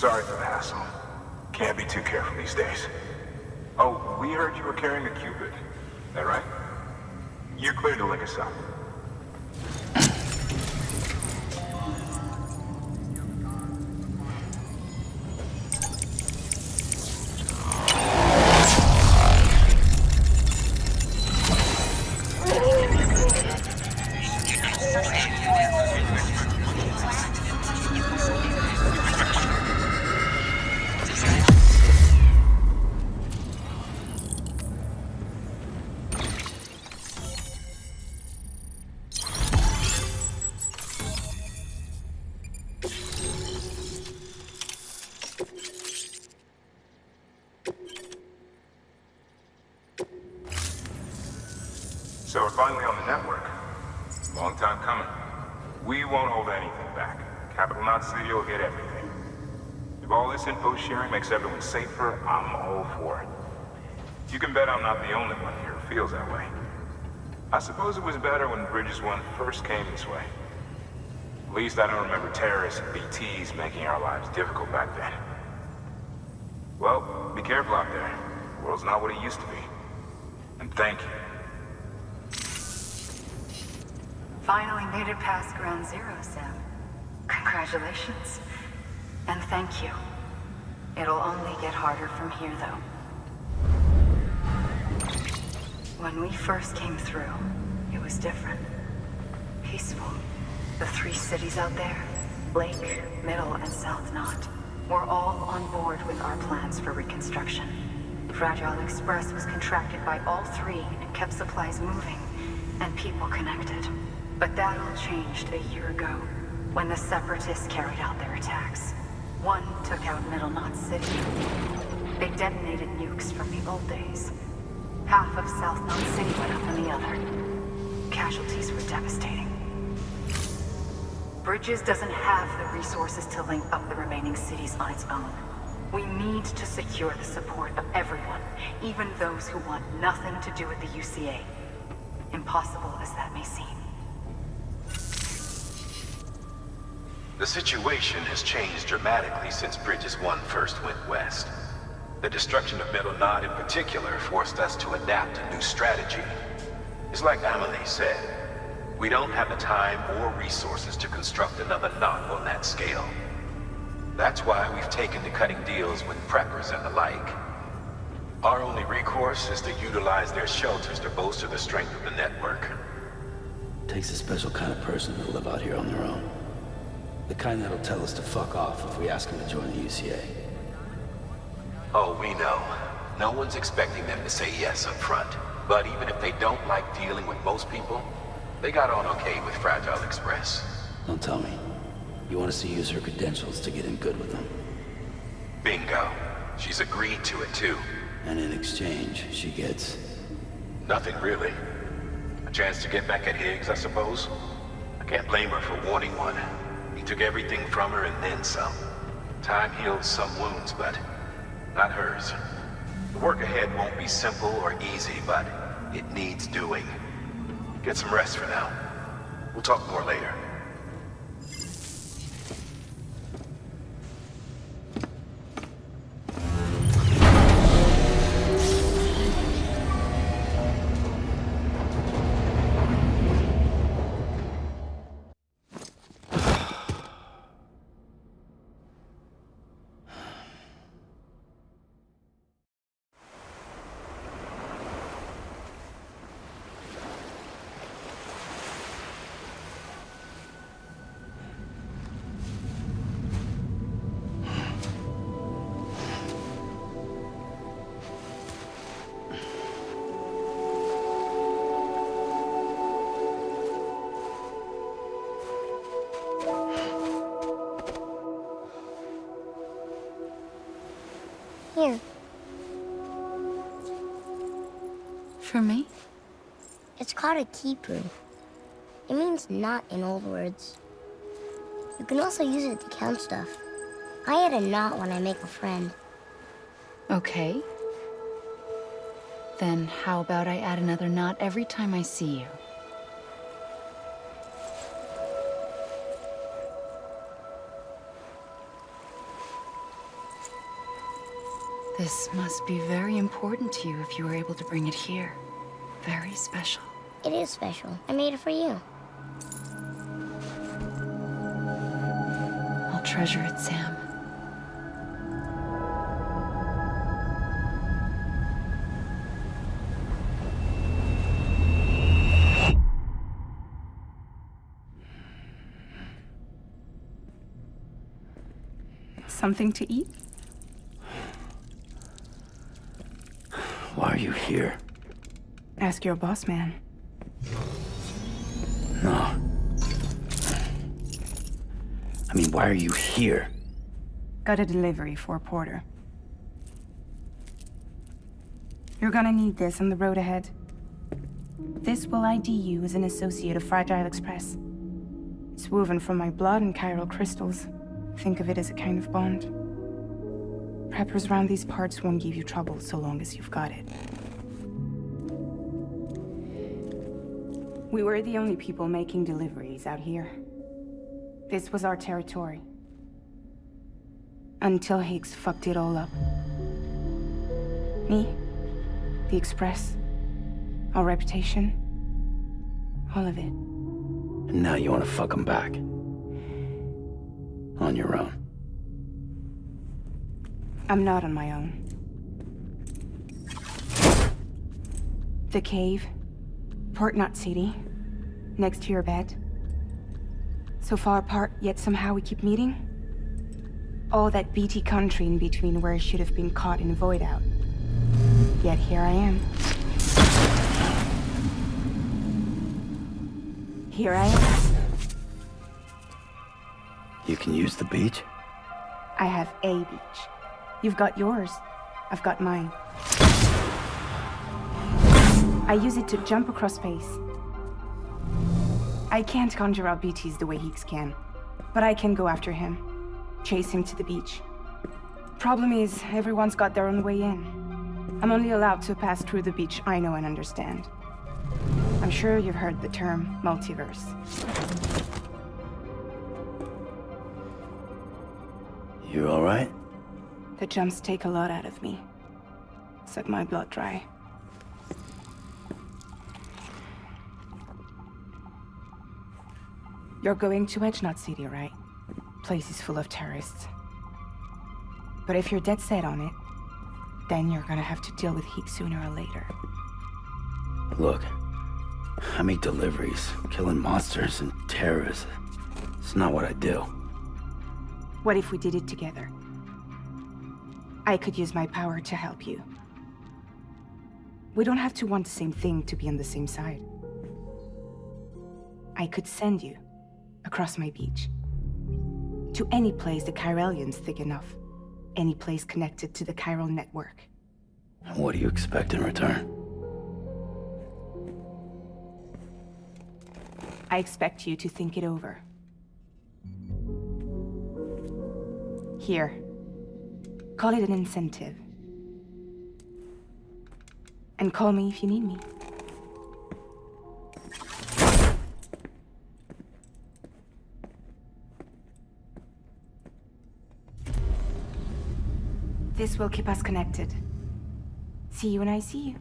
Sorry for the hassle. Can't be too careful these days. Oh, we heard you were carrying a Cupid. That right? You're clear to link us up. So we're finally on the network. Long time coming. We won't hold anything back. Capital Knot City will get everything. If all this info sharing makes everyone safer, I'm all for it. You can bet I'm not the only one here who feels that way. I suppose it was better when Bridges 1 first came this way. At least I don't remember terrorists and BTs making our lives difficult back then. Well, be careful out there. The world's not what it used to be. And thank you. Finally made it past Ground Zero, Sam. Congratulations. And thank you. It'll only get harder from here, though. When we first came through, it was different. Peaceful. The three cities out there, Lake, Middle, and South Knot, were all on board with our plans for reconstruction. Fragile Express was contracted by all three and kept supplies moving, and people connected. But that all changed a year ago, when the Separatists carried out their attacks. One took out Middle Knot City. They detonated nukes from the old days. Half of South Knot City went up in the other. Casualties were devastating. Bridges doesn't have the resources to link up the remaining cities on its own. We need to secure the support of everyone, even those who want nothing to do with the UCA. Impossible as that may seem. The situation has changed dramatically since Bridges 1 first went west. The destruction of Middle Knot in particular forced us to adapt a new strategy. It's like Amelie said, we don't have the time or resources to construct another knot on that scale. That's why we've taken to cutting deals with preppers and the like. Our only recourse is to utilize their shelters to bolster the strength of the network. Takes a special kind of person to live out here on their own. The kind that'll tell us to fuck off if we ask them to join the UCA. Oh, we know. No one's expecting them to say yes up front. But even if they don't like dealing with most people, they got on okay with Fragile Express. Don't tell me. You want us to use her credentials to get in good with them? Bingo. She's agreed to it too. And in exchange, she gets... Nothing really. A chance to get back at Higgs, I suppose. I can't blame her for wanting one. He took everything from her and then some. Time heals some wounds, but not hers. The work ahead won't be simple or easy, but it needs doing. Get some rest for now. We'll talk more later. Here. For me? It's called a keeper. It means knot in old words. You can also use it to count stuff. I add a knot when I make a friend. Okay. Then how about I add another knot every time I see you? This must be very important to you if you were able to bring it here. Very special. It is special. I made it for you. I'll treasure it, Sam. Something to eat? Why are you here? Ask your boss man. No. I mean, why are you here? Got a delivery for Porter. You're gonna need this on the road ahead. This will ID you as an associate of Fragile Express. It's woven from my blood and chiral crystals. Think of it as a kind of bond. Preppers around these parts won't give you trouble so long as you've got it. We were the only people making deliveries out here. This was our territory. Until Higgs fucked it all up. Me, the Express, our reputation, all of it. And now you want to fuck him back. On your own. I'm not on my own. The cave, Port Knot City, next to your bed. So far apart, yet somehow we keep meeting. All that BT country in between where I should have been caught in void out. Yet here I am. Here I am. You can use the beach? I have a beach. You've got yours. I've got mine. I use it to jump across space. I can't conjure up BTs the way Higgs can, but I can go after him, chase him to the beach. Problem is, everyone's got their own way in. I'm only allowed to pass through the beach I know and understand. I'm sure you've heard the term multiverse. You all right? The jumps take a lot out of me. Suck my blood dry. You're going to Edge Knot City, right? Place is full of terrorists. But if you're dead set on it, then you're gonna have to deal with Higgs sooner or later. Look, I make deliveries, killing monsters and terrorists. It's not what I do. What if we did it together? I could use my power to help you. We don't have to want the same thing to be on the same side. I could send you across my beach. To any place the Chiralian's thick enough. Any place connected to the chiral network. What do you expect in return? I expect you to think it over. Here. Call it an incentive. And call me if you need me. This will keep us connected. See you when I see you.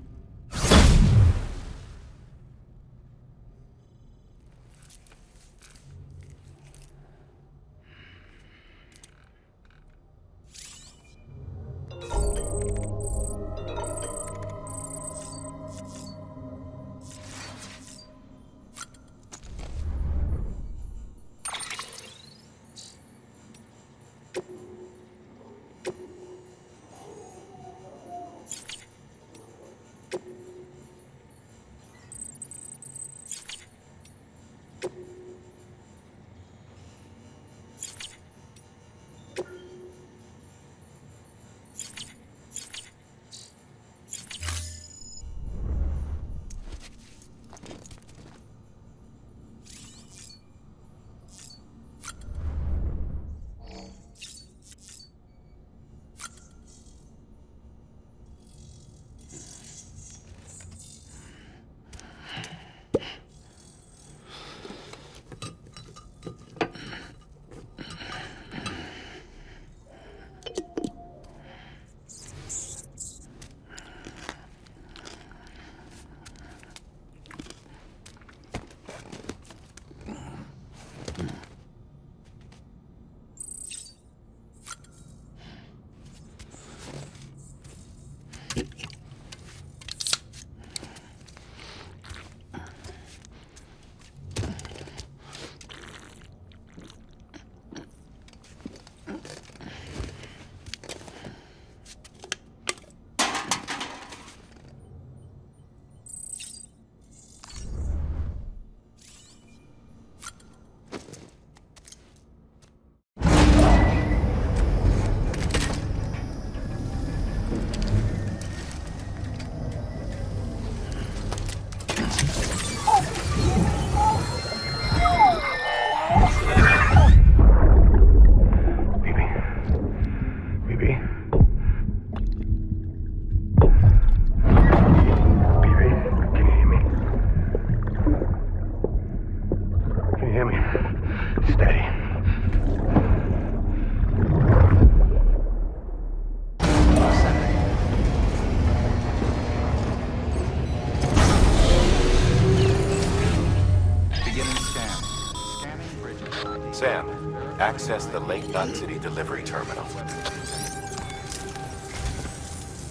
access the Lake Knot City delivery terminal.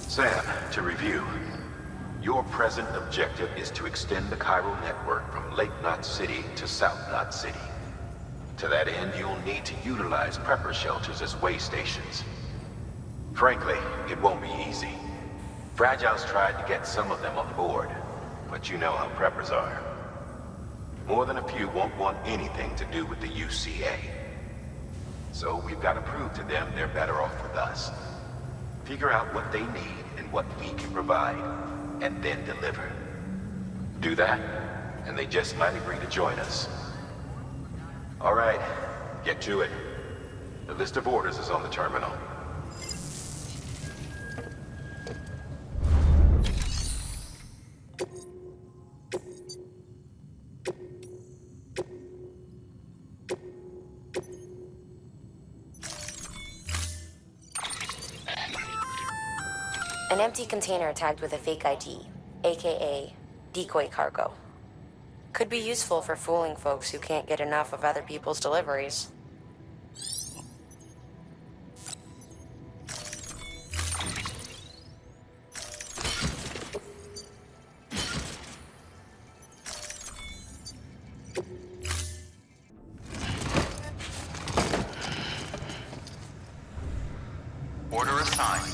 Sam, to review, your present objective is to extend the Cairo network from Lake Knot City to South Knot City. To that end, you'll need to utilize prepper shelters as way stations. Frankly, it won't be easy. Fragile's tried to get some of them on board, but you know how preppers are. More than a few won't want anything to do with the UCA. So we've got to prove to them they're better off with us. Figure out what they need and what we can provide, and then deliver. Do that, and they just might agree to join us. All right, get to it. The list of orders is on the terminal. An empty container tagged with a fake ID, aka decoy cargo. Could be useful for fooling folks who can't get enough of other people's deliveries. Order assigned.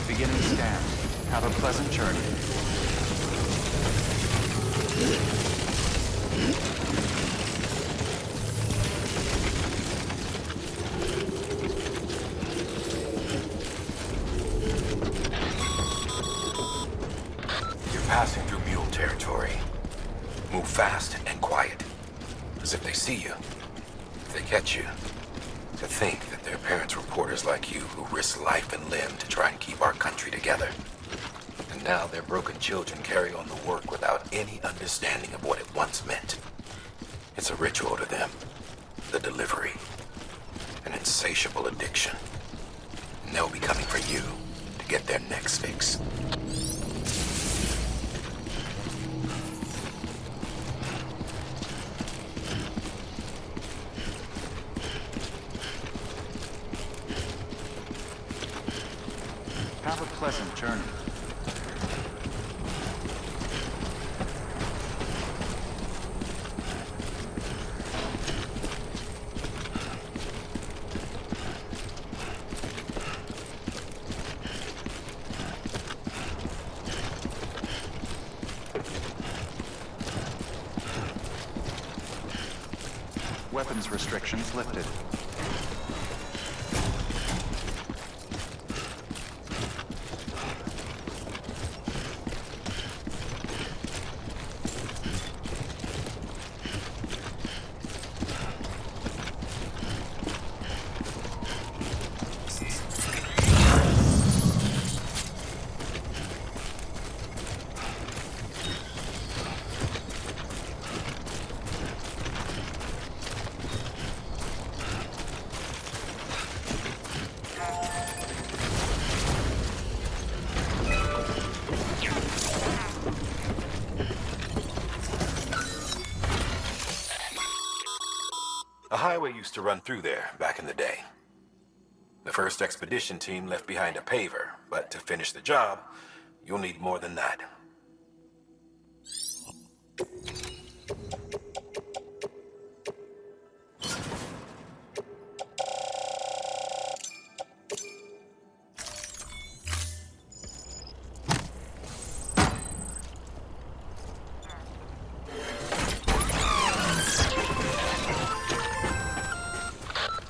Beginning scan. Have a pleasant journey. You're passing through mule territory. Move fast and quiet. As if they see you. If they catch you. To think that their parents reporters like you who risk life and limb to try and keep our country together. And now their broken children carry on the work without any understanding of what it once meant. It's a ritual to them. The delivery. An insatiable addiction. And they'll be coming for you to get their next fix. Have a pleasant journey. Weapons restrictions lifted. A highway used to run through there back in the day. The first expedition team left behind a paver, but to finish the job, you'll need more than that.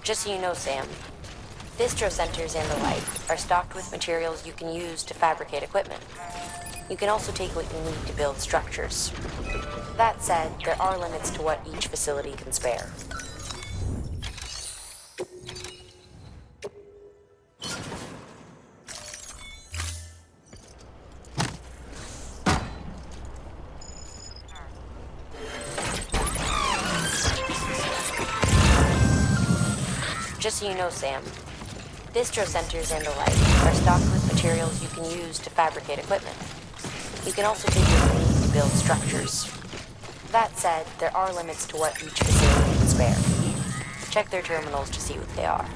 Just so you know, Sam, distro centers and the like are stocked with materials you can use to fabricate equipment. You can also take what you need to build structures. That said, there are limits to what each facility can spare. Just so you know, Sam, distro centers and the like are stocked with materials you can use to fabricate equipment. You can also take what you need to build structures. That said, there are limits to what each facility can spare. Check their terminals to see what they are.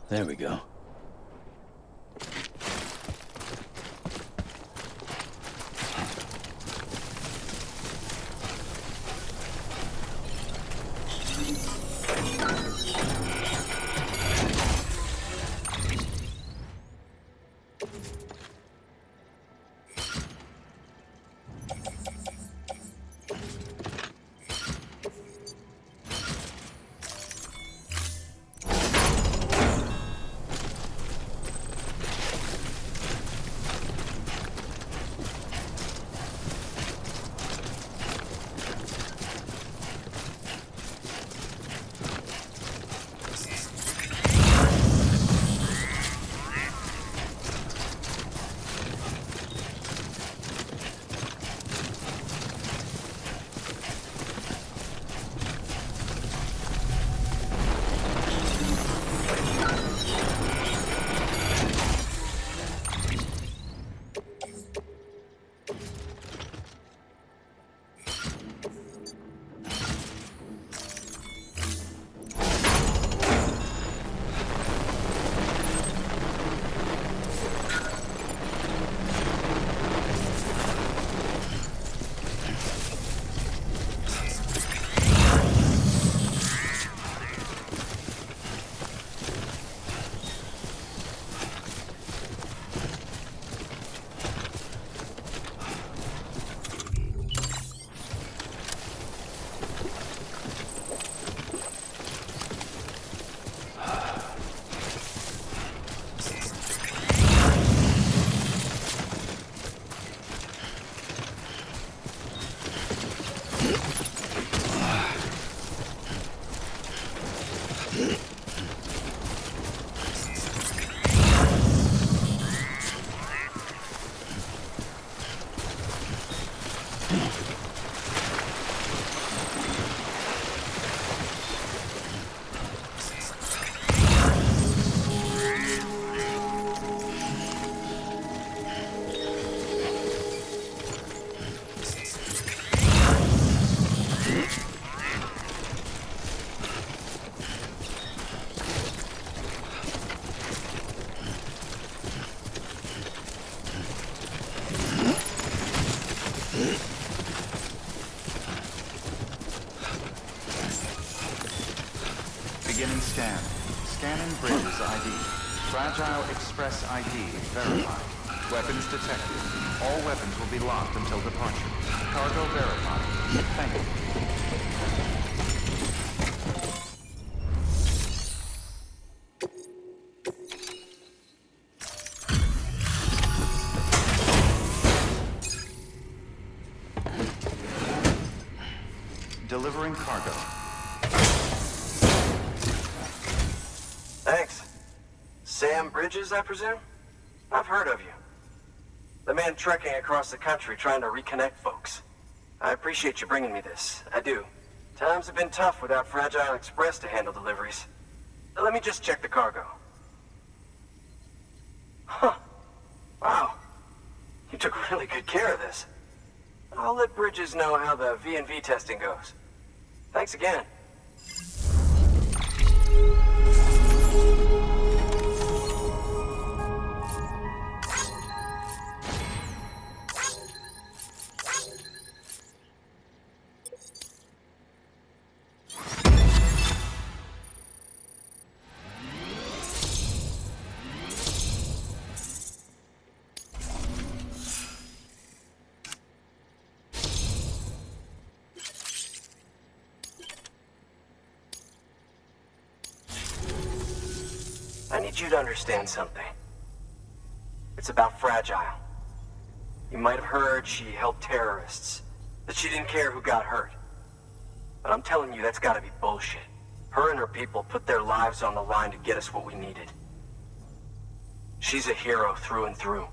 There we go. Beginning scan. Scanning Bridges ID. Fragile Express ID verified. Weapons detected. All weapons will be locked until departure. Cargo verified. Thank you. Delivering cargo. Thanks. Sam Bridges, I presume? I've heard of you. The man trekking across the country trying to reconnect folks. I appreciate you bringing me this. I do. Times have been tough without Fragile Express to handle deliveries. Let me just check the cargo. Huh. Wow. You took really good care of this. I'll let Bridges know how the V&V testing goes. Thanks again. I need you to understand something. It's about Fragile. You might have heard she helped terrorists, that she didn't care who got hurt. But I'm telling you, that's gotta be bullshit. Her and her people put their lives on the line to get us what we needed. She's a hero through and through.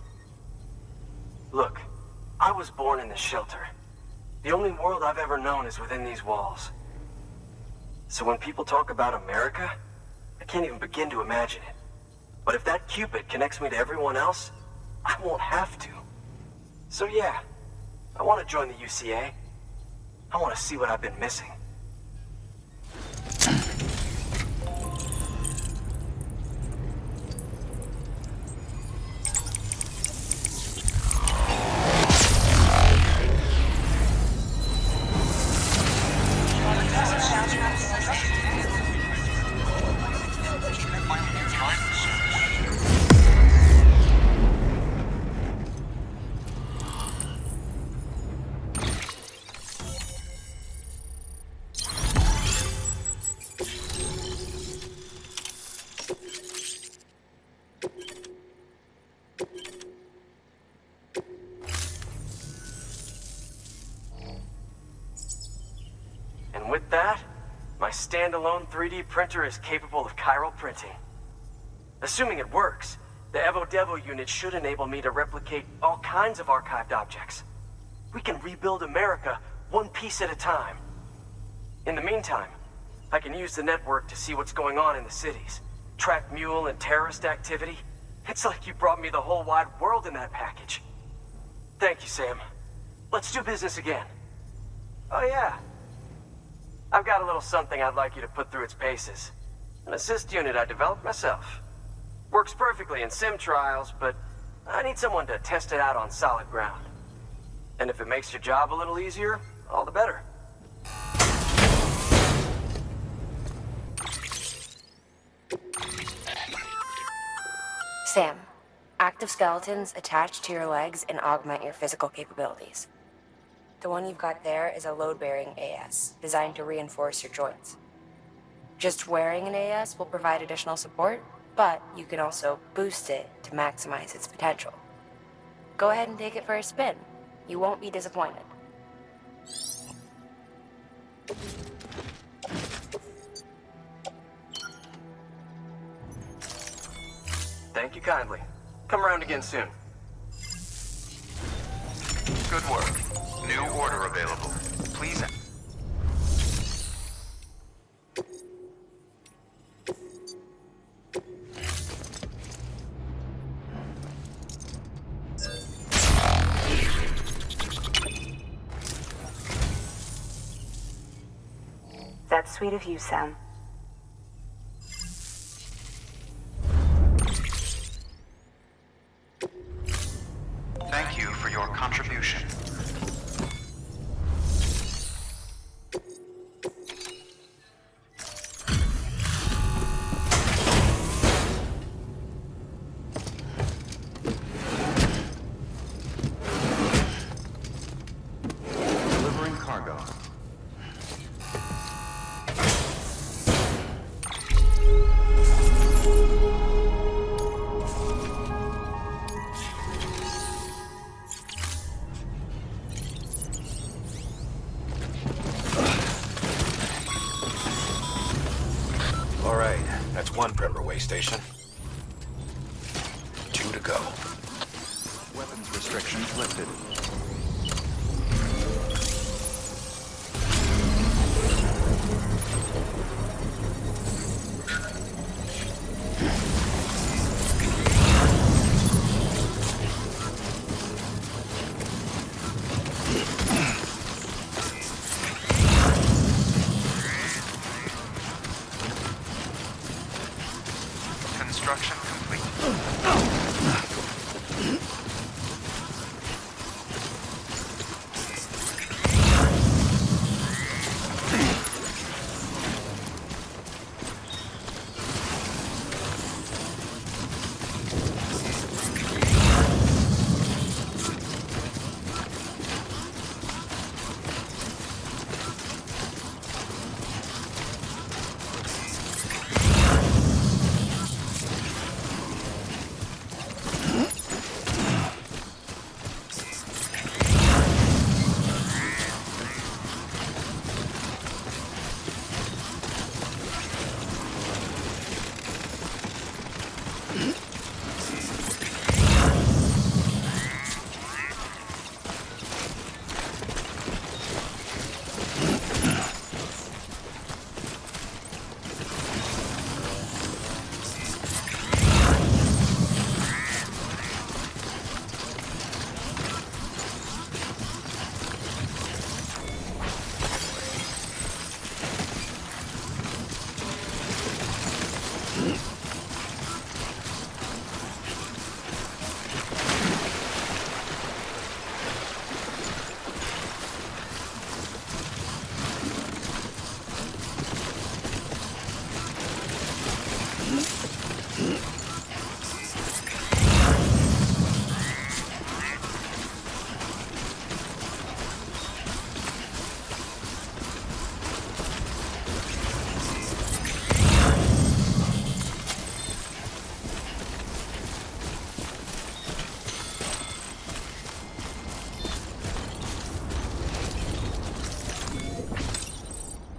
Look, I was born in this shelter. The only world I've ever known is within these walls. So when people talk about America, I can't even begin to imagine it. But if that Cupid connects me to everyone else, I won't have to. So yeah, I want to join the UCA. I want to see what I've been missing. that, my standalone 3D printer is capable of chiral printing. Assuming it works, the Evo Devo unit should enable me to replicate all kinds of archived objects. We can rebuild America one piece at a time. In the meantime, I can use the network to see what's going on in the cities, track mule and terrorist activity. It's like you brought me the whole wide world in that package. Thank you, Sam. Let's do business again. Oh yeah. I've got a little something I'd like you to put through its paces. An assist unit I developed myself. Works perfectly in sim trials, but I need someone to test it out on solid ground. And if it makes your job a little easier, all the better. Sam, active skeletons attach to your legs and augment your physical capabilities. The one you've got there is a load-bearing AS, designed to reinforce your joints. Just wearing an AS will provide additional support, but you can also boost it to maximize its potential. Go ahead and take it for a spin. You won't be disappointed. Thank you kindly. Come around again soon. Good work. New order available. Please. That's sweet of you, Sam. Thank you for your contribution. Delivering cargo. All right, that's one prepper way station. 2 to go. Weapons restrictions lifted. Construction complete.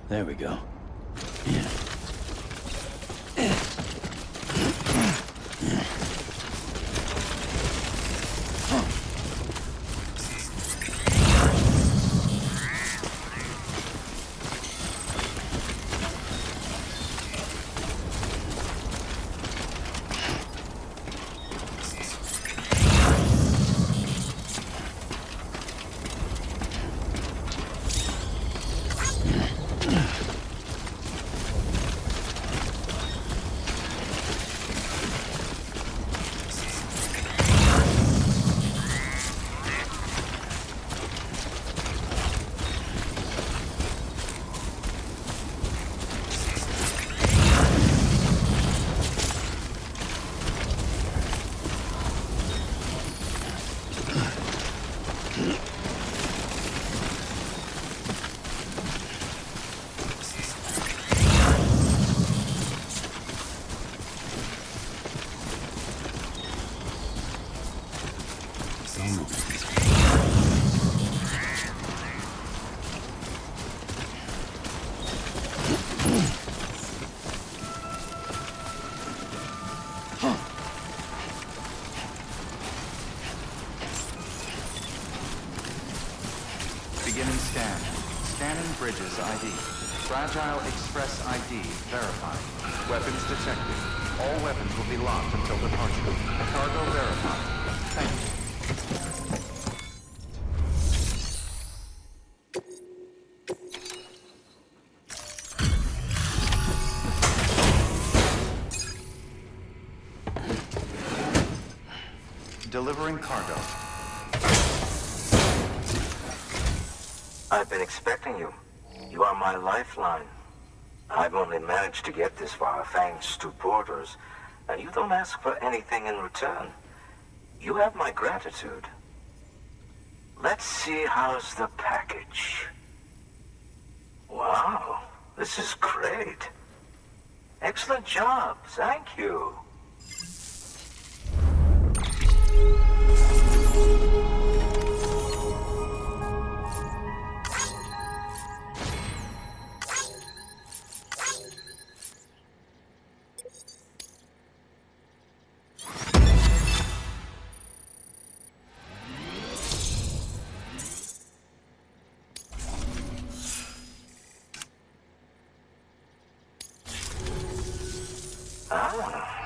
There we go. Beginning scan. Scanning bridges ID. Fragile Express ID verified. Weapons detected. All weapons will be locked until departure. Cargo verified. Thank you. Delivering cargo. I've been expecting you. You are my lifeline. I've only managed to get this far thanks to porters, and you don't ask for anything in return. You have my gratitude. Let's see how's the package. Wow, this is great. Excellent job, thank you.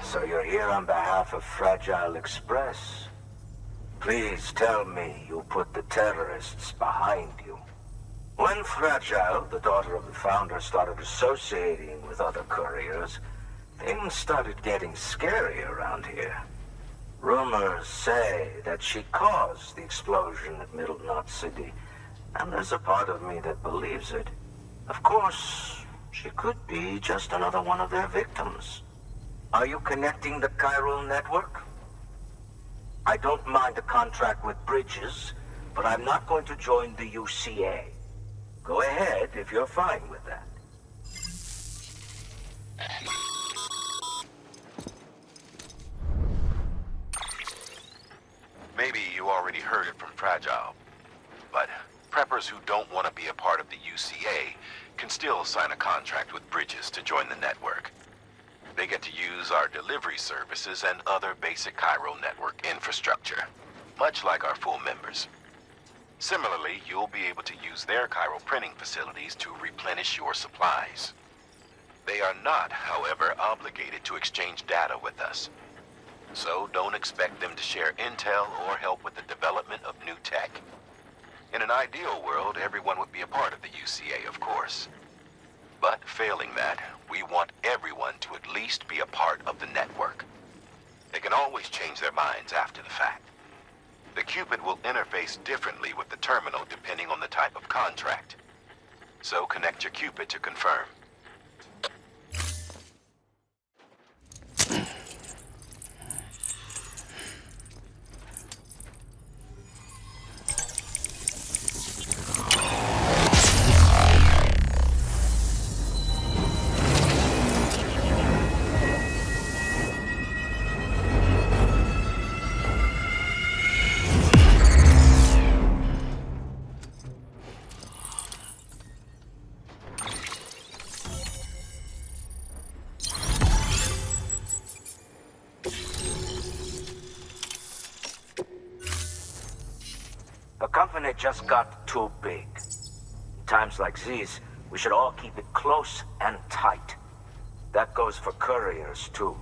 So you're here on behalf of Fragile Express. Please tell me you put the terrorists behind you. When Fragile, the daughter of the founder, started associating with other couriers, things started getting scary around here. Rumors say that she caused the explosion at Middle Knot City, and there's a part of me that believes it. Of course, she could be just another one of their victims. Are you connecting the chiral network? I don't mind a contract with Bridges, but I'm not going to join the UCA. Go ahead if you're fine with that. Maybe you already heard it from Fragile, but preppers who don't want to be a part of the UCA can still sign a contract with Bridges to join the network. They get to use our delivery services and other basic chiral network infrastructure, much like our full members. Similarly, you'll be able to use their chiral printing facilities to replenish your supplies. They are not, however, obligated to exchange data with us. So don't expect them to share intel or help with the development of new tech. In an ideal world, everyone would be a part of the UCA, of course. But failing that, we want everyone to at least be a part of the network. They can always change their minds after the fact. The Cupid will interface differently with the terminal depending on the type of contract. So connect your Cupid to confirm. it just got too big. In times like these, we should all keep it close and tight. That goes for couriers, too.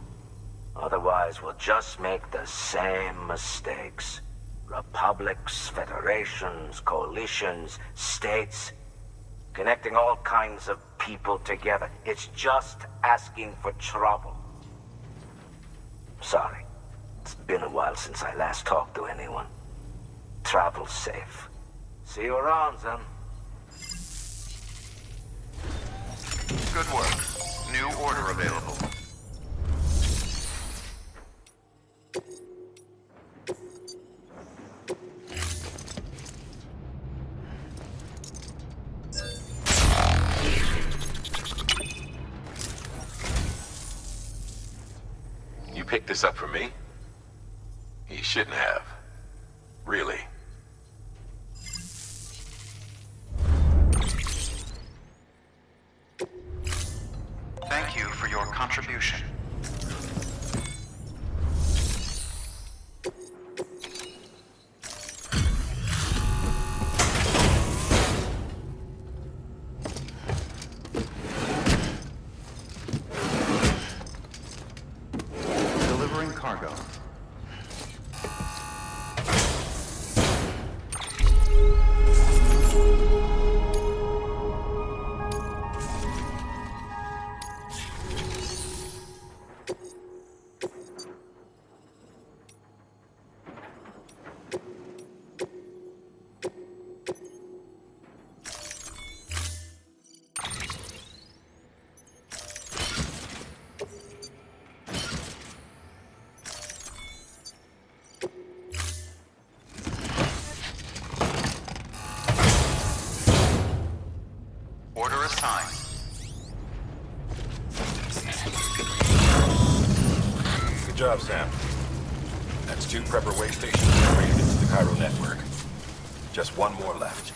Otherwise, we'll just make the same mistakes. Republics, federations, coalitions, states, connecting all kinds of people together. It's just asking for trouble. Sorry. It's been a while since I last talked to anyone. Travel safe. See you around, then. Good work. New order available. You picked this up for me? You shouldn't have. Really. Thank you for your contribution. Delivering cargo. Order assigned. Good job, Sam. That's 2 prepper way stations integrated into the Cairo network. Just one more left.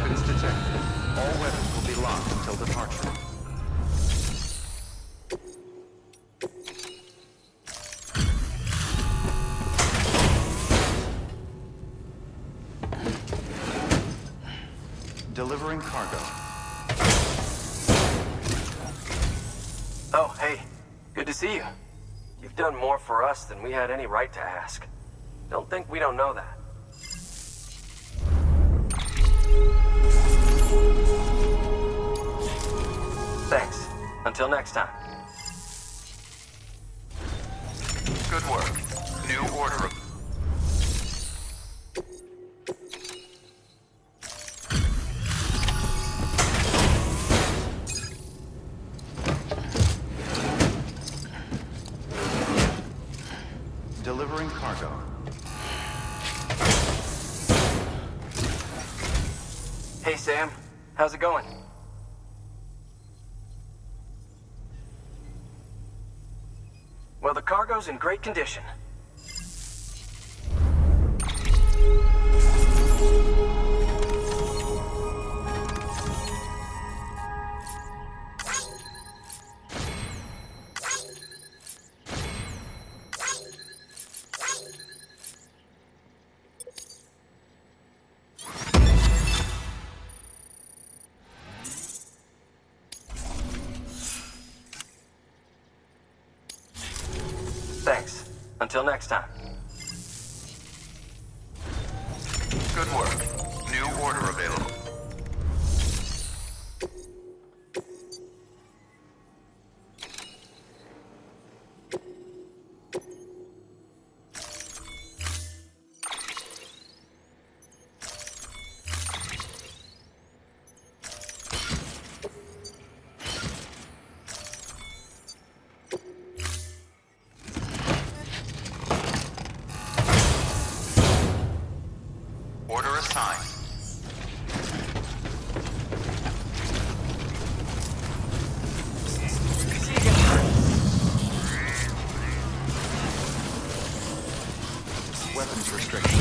Weapons detected. All weapons will be locked until departure. Delivering cargo. Oh, hey. Good to see you. You've done more for us than we had any right to ask. Don't think we don't know that. Thanks. Until next time. Good work. New order of... Delivering cargo. Hey, Sam. How's it going? Well, the cargo's in great condition. Thanks. Until next time. Good work. New order available. Order assigned. See you again. Weapons restriction.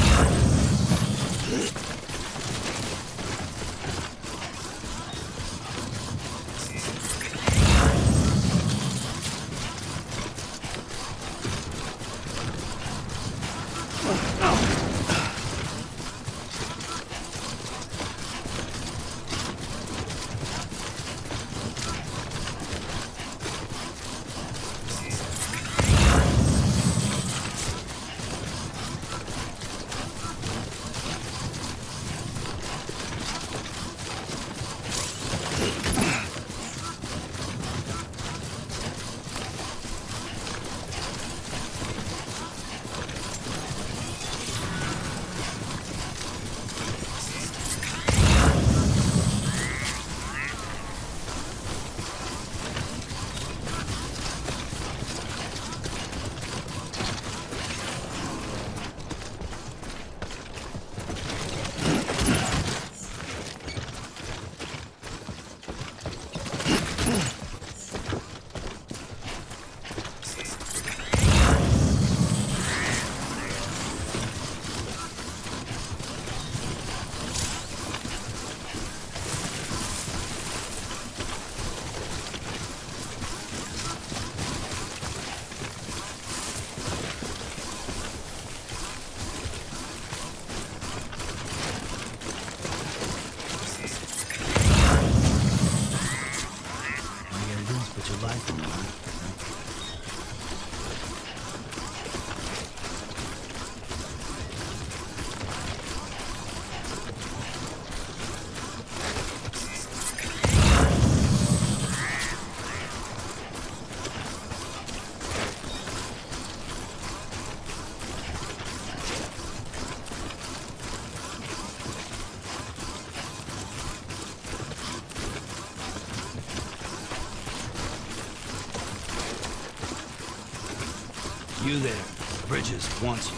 You there. Bridges wants you.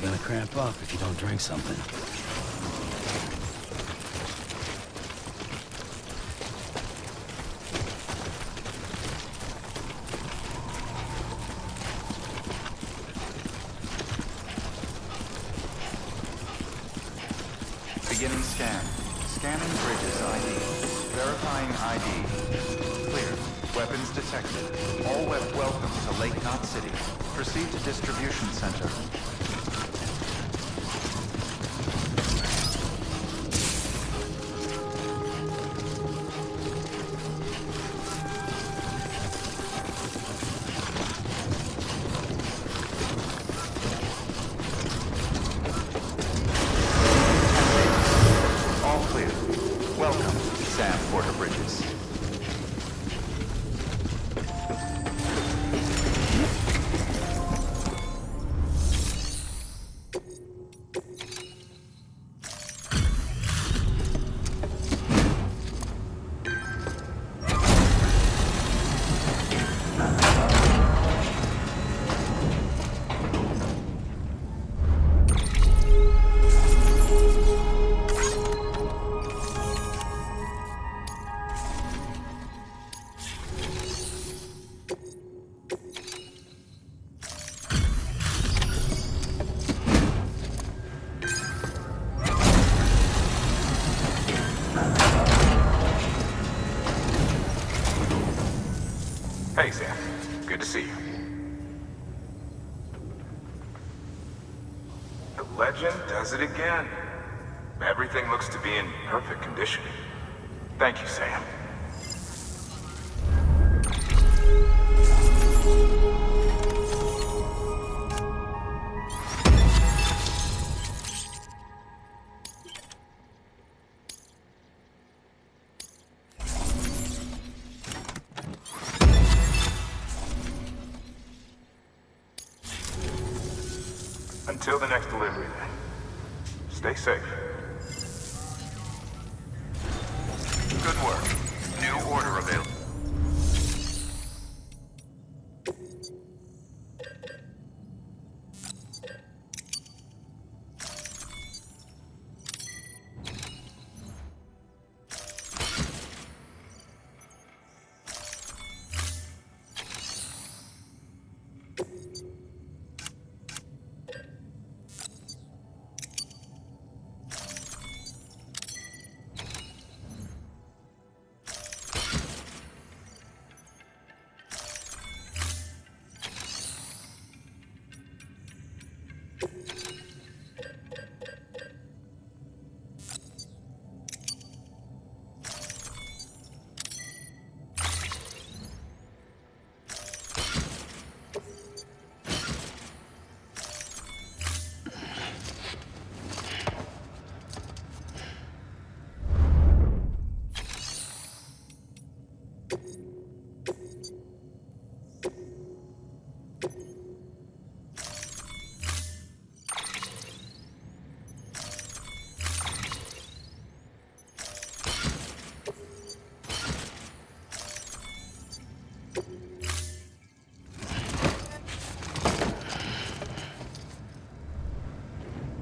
You're gonna cramp up if you don't drink something. Beginning scan. Scanning bridges ID. Verifying ID. Clear. Weapons detected. All welcome to Lake Knot City. Proceed to distribution center. All clear. Welcome, Sam Porter Bridges. Hey, Sam. Good to see you. The legend does it again. Everything looks to be in perfect condition. Thank you, Sam. Until the next delivery, then. Stay safe. Good work. New order available.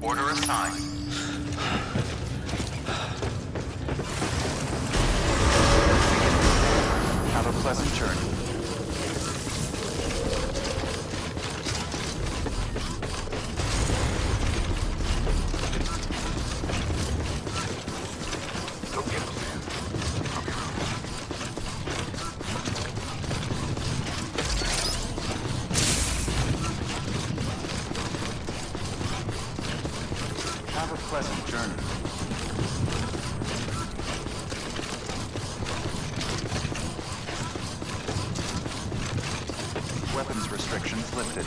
Order assigned. Have a pleasant journey. Go get him, Sam. Have a pleasant journey. Weapons restrictions lifted.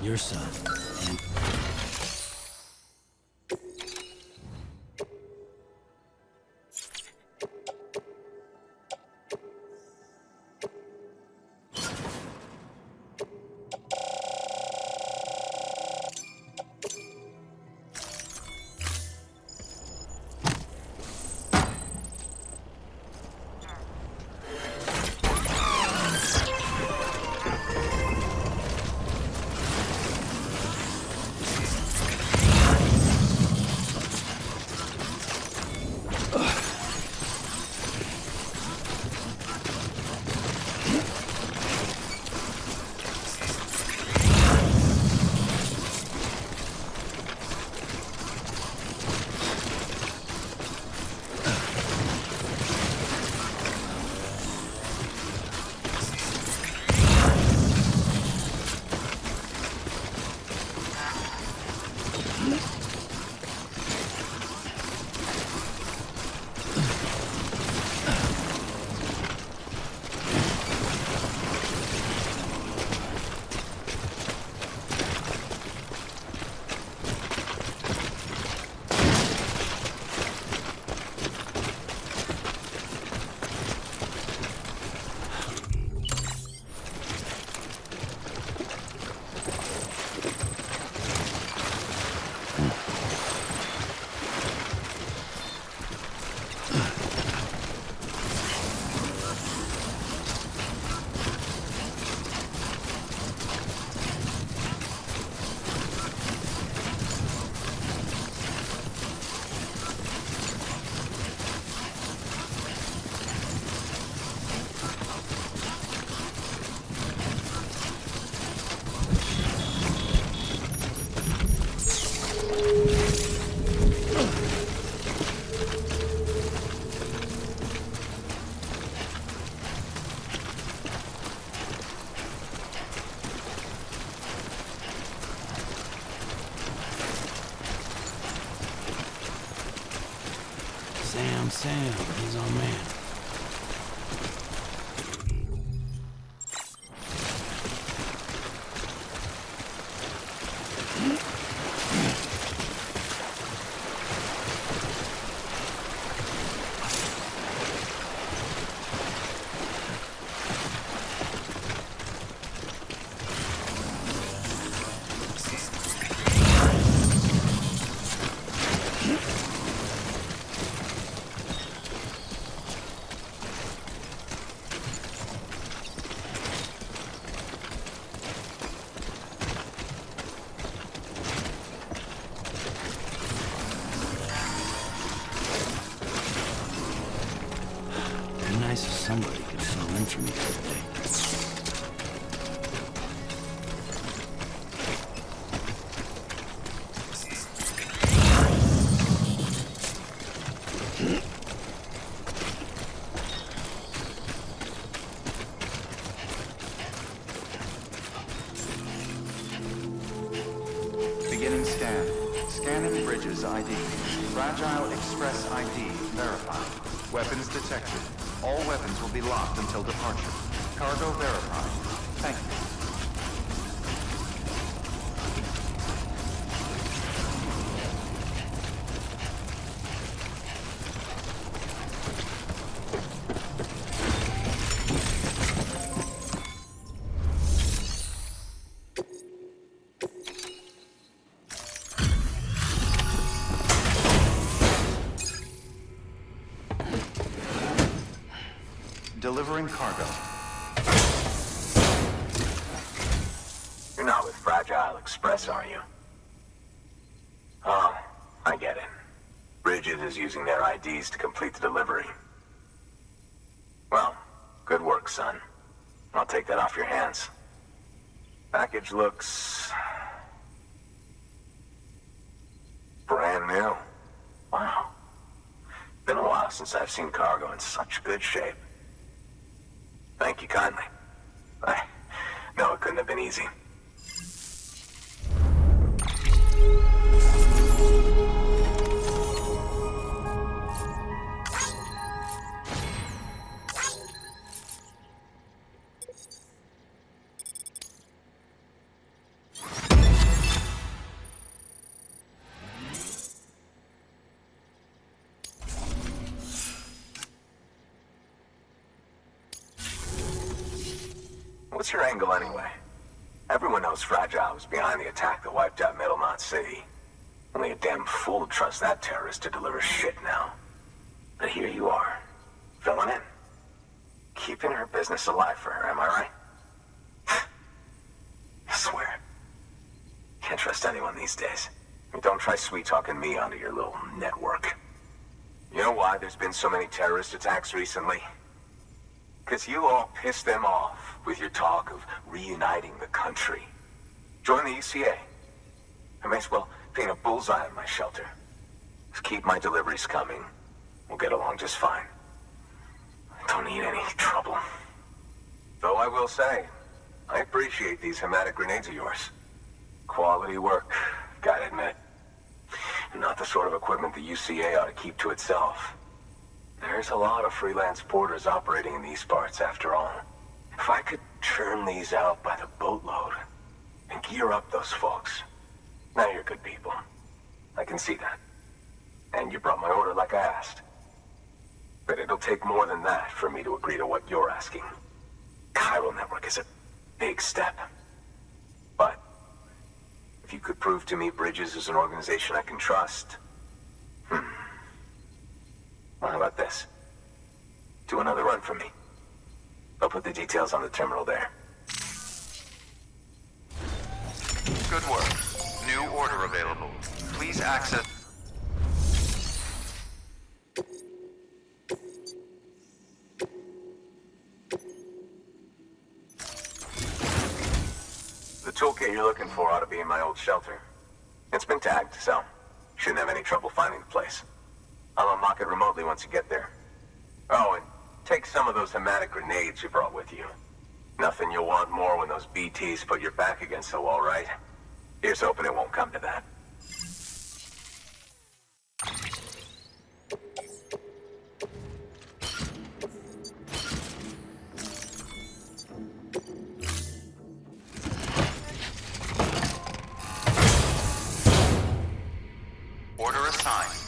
your son, and... Sam, he's our man. Nice if somebody could fill in for me today. Beginning scan. Scanning bridges ID. Fragile Express ID verified. Weapons detected. All weapons will be locked until departure. Cargo verified. Thank you. Delivering cargo. You're not with Fragile Express, are you? Oh, I get it. Bridget is using their IDs to complete the delivery. Well, good work, son. I'll take that off your hands. Package looks... brand new. Wow. Been a while since I've seen cargo in such good shape. Thank you kindly. I know it couldn't have been easy. What's your angle anyway? Everyone knows Fragile was behind the attack that wiped out Metal Knot City. Only a damn fool would trust that terrorist to deliver shit now. But here you are, filling in. Keeping her business alive for her, am I right? I swear. Can't trust anyone these days. And don't try sweet-talking me onto your little network. You know why there's been so many terrorist attacks recently? Because you all pissed them off with your talk of reuniting the country. Join the UCA. I may as well paint a bullseye on my shelter. Just keep my deliveries coming. We'll get along just fine. I don't need any trouble. Though I will say, I appreciate these hematic grenades of yours. Quality work, gotta admit. Not the sort of equipment the UCA ought to keep to itself. There's a lot of freelance porters operating in these parts, after all. If I could churn these out by the boatload and gear up those folks. Now you're good people. I can see that. And you brought my order like I asked. But it'll take more than that for me to agree to what you're asking. Chiral Network is a big step. But if you could prove to me Bridges is an organization I can trust... Well, how about this? Do another run for me. I'll put the details on the terminal there. Good work. New order available. Please access... The toolkit you're looking for ought to be in my old shelter. It's been tagged, so shouldn't have any trouble finding the place. I'll unlock it remotely once you get there. Oh, and take some of those hematic grenades you brought with you. Nothing you'll want more when those BTs put your back against the wall, right? Here's hoping it won't come to that. Order assigned.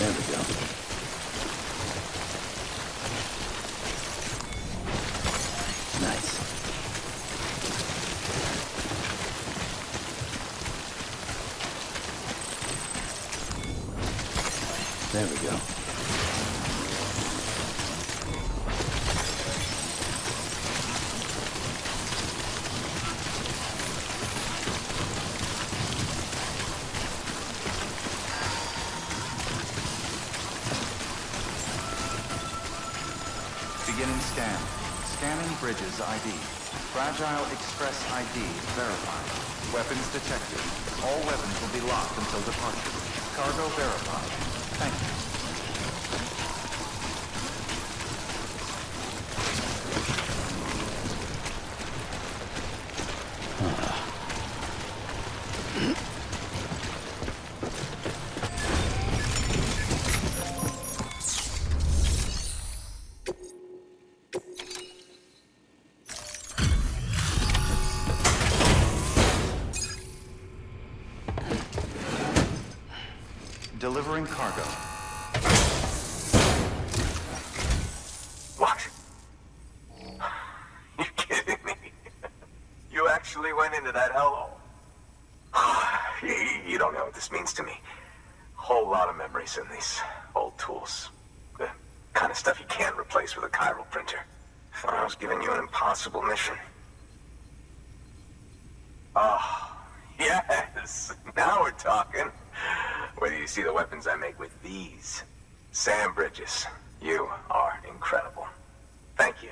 There we go. Nice. There we go. Beginning scan. Scanning bridges ID. Fragile Express ID verified. Weapons detected. All weapons will be locked until departure. Cargo verified. Thank you. Delivering cargo. What? You kidding me? You actually went into that hellhole? You don't know what this means to me. Whole lot of memories in these old tools. The kind of stuff you can't replace with a chiral printer. Thought I was giving you an impossible mission. Oh, yes. Now we're talking. Wait till you see the weapons I make with these. Sam Bridges, you are incredible. Thank you.